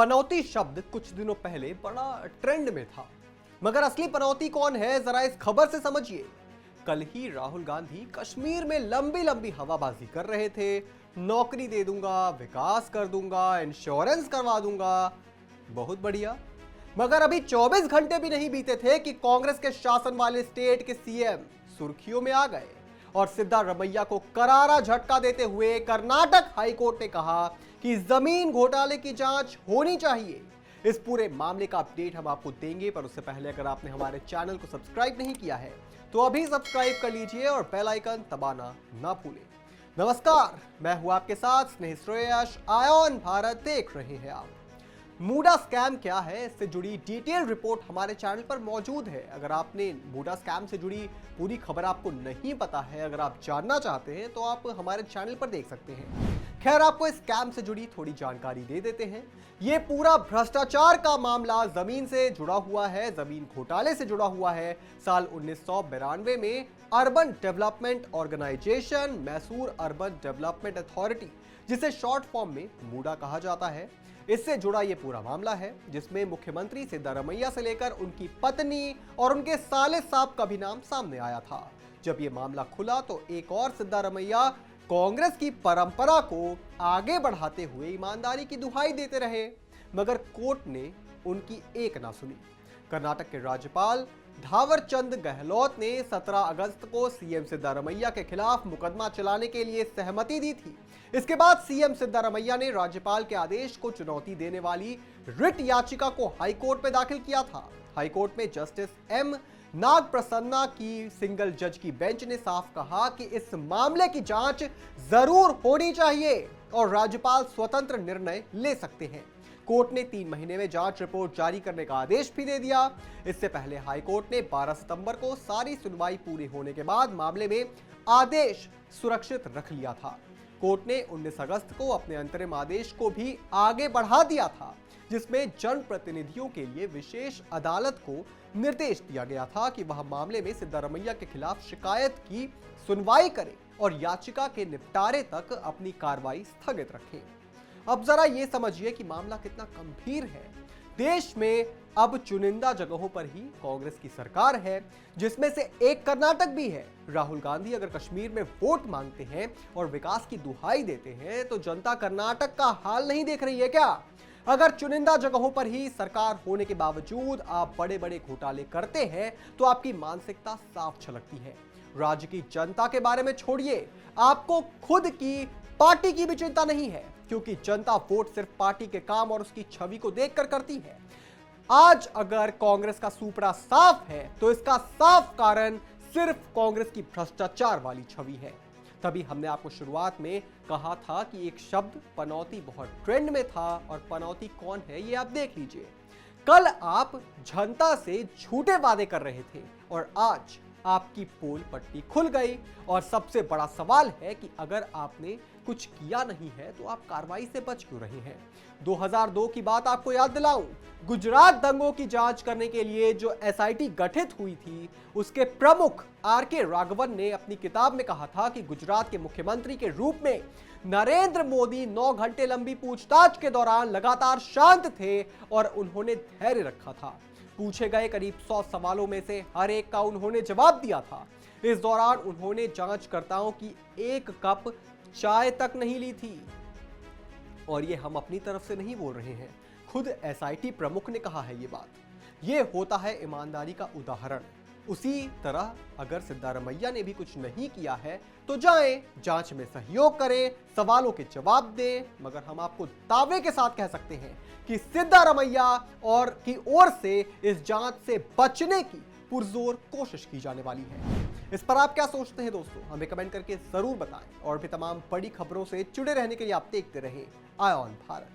पनौती शब्द कुछ दिनों पहले बड़ा ट्रेंड में था, मगर असली पनौती कौन है जरा इस खबर से समझिए। कल ही राहुल गांधी कश्मीर में लंबी लंबी हवाबाजी कर रहे थे। नौकरी दे दूंगा, विकास कर दूंगा, इंश्योरेंस करवा दूंगा। बहुत बढ़िया। मगर अभी 24 घंटे भी नहीं बीते थे कि कांग्रेस के शासन वाले स्टेट के सीएम सुर्खियों में आ गए और सिद्धारमैया को करारा झटका देते हुए कर्नाटक हाईकोर्ट ने कहा कि जमीन घोटाले की जांच होनी चाहिए। इस पूरे मामले का अपडेट हम आपको देंगे, पर उससे पहले अगर आपने हमारे चैनल को सब्सक्राइब नहीं किया है तो अभी सब्सक्राइब कर लीजिए और बेल आइकन दबाना ना भूलें। नमस्कार, मैं हूं आपके साथ स्नेह श्रेयस। आयोन भारत देख रहे हैं आप। मूडा स्कैम क्या है, इससे जुड़ी डिटेल रिपोर्ट हमारे चैनल पर मौजूद है। अगर आपने मूडा स्कैम से जुड़ी पूरी खबर आपको नहीं पता है, अगर आप जानना चाहते हैं तो आप हमारे चैनल पर देख सकते हैं। खैर, आपको इस स्कैम से जुड़ी थोड़ी जानकारी दे देते हैं। ये पूरा भ्रष्टाचार का मामला जमीन से जुड़ा हुआ है, जमीन घोटाले से जुड़ा हुआ है। साल 1992 में urban development organisation, Mysore urban development authority, जिसे शॉर्ट फॉर्म में मूडा कहा जाता है, इससे जुड़ा ये पूरा मामला है, जिसमें मुख्यमंत्री सिद्धारमैया से लेकर उनकी पत्नी और उनके साले साहब का भी नाम सामने आया था। जब ये मामला खुला तो एक और सिद्धारमैया कांग्रेस की परंपरा को आगे बढ़ाते हुए ईमानदारी की दुहाई देते रहे, मगर कोर्ट ने उनकी एक ना सुनी। कर्नाटक के राज्यपाल थावरचंद गहलोत ने 17 अगस्त को सीएम सिद्धारमैया के खिलाफ मुकदमा चलाने के लिए सहमति दी थी। इसके बाद सीएम सिद्धारमैया ने राज्यपाल के आदेश को चुनौती देने वाली रिट याचिका को हाईकोर्ट में दाखिल किया था। हाईकोर्ट में जस्टिस एम नागप्रसन्ना की सिंगल जज की बेंच ने साफ कहा कि इस मामले की जांच जरूर होनी चाहिए और राज्यपाल स्वतंत्र निर्णय ले सकते हैं। कोर्ट ने 3 महीने में जांच रिपोर्ट जारी करने का आदेश भी दे दिया। इससे पहले हाईकोर्ट ने 12 सितंबर को सारी सुनवाई पूरी होने के बाद मामले में आदेश सुरक्षित रख लिया था। कोर्ट ने 19 अगस्त को अपने अंतरिम आदेश को भी आगे बढ़ा दिया था, जिसमें जनप्रतिनिधियों के लिए विशेष अदालत को निर्देश दिया गया था कि वह मामले में सिद्धारमैया के खिलाफ शिकायत की सुनवाई करे और याचिका के निपटारे तक अपनी कार्रवाई स्थगित रखे। अब जरा ये समझिए कि मामला कितना गंभीर है। देश में अब चुनिंदा जगहों पर ही कांग्रेस की सरकार है, जिसमें से एक कर्नाटक भी है। राहुल गांधी अगर कश्मीर में वोट मांगते हैं और विकास की दुहाई देते हैं तो जनता कर्नाटक का हाल नहीं देख रही है क्या? अगर चुनिंदा जगहों पर ही सरकार होने के बावजूद आप बड़े बड़े घोटाले करते हैं तो आपकी मानसिकता साफ झलकती है। राज्य की जनता के बारे में छोड़िए, आपको खुद की पार्टी की भी चिंता नहीं है, क्योंकि जनता वोट सिर्फ पार्टी के काम और उसकी छवि को देखकर करती है। आज अगर कांग्रेस का सुपड़ा साफ है तो इसका साफ कारण सिर्फ कांग्रेस की भ्रष्टाचार वाली छवि है। तभी हमने आपको शुरुआत में कहा था कि एक शब्द पनौती बहुत ट्रेंड में था, और पनौती कौन है ये आप देख लीजिए। कल आप जनता से झूठे वादे कर रहे थे और आज आपकी पोल पट्टी खुल गई। और सबसे बड़ा सवाल है कि अगर आपने कुछ किया नहीं है तो आप कार्रवाई से बच क्यों रहे हैं? 2002 की बात आपको याद दिलाऊं, गुजरात दंगों की जांच करने के लिए जो एसआईटी गठित हुई थी, उसके प्रमुख आरके राघवन ने अपनी किताब में कहा था कि गुजरात के मुख्यमंत्री के रूप में नरेंद्र मोदी 9 घंटे लंबी पूछताछ के दौरान लगातार शांत थे और उन्होंने धैर्य रखा था। पूछे गए करीब 100 सवालों में से हर एक का उन्होंने जवाब दिया था। इस दौरान उन्होंने जांचकर्ताओं की एक कप चाय तक नहीं ली थी। और ये हम अपनी तरफ से नहीं बोल रहे हैं, खुद एसआईटी प्रमुख ने कहा है ये बात। ये होता है ईमानदारी का उदाहरण। उसी तरह अगर सिद्धारमैया ने भी कुछ नहीं किया है तो जाएं, जांच में सहयोग करें, सवालों के जवाब दें। मगर हम आपको दावे के साथ कह सकते हैं कि सिद्धारमैया और की ओर से इस जांच से बचने की पुरजोर कोशिश की जाने वाली है। इस पर आप क्या सोचते हैं दोस्तों? हमें कमेंट करके जरूर बताएं और भी तमाम बड़ी खबरों से जुड़े रहने के लिए आप देखते रहें आयोन भारत।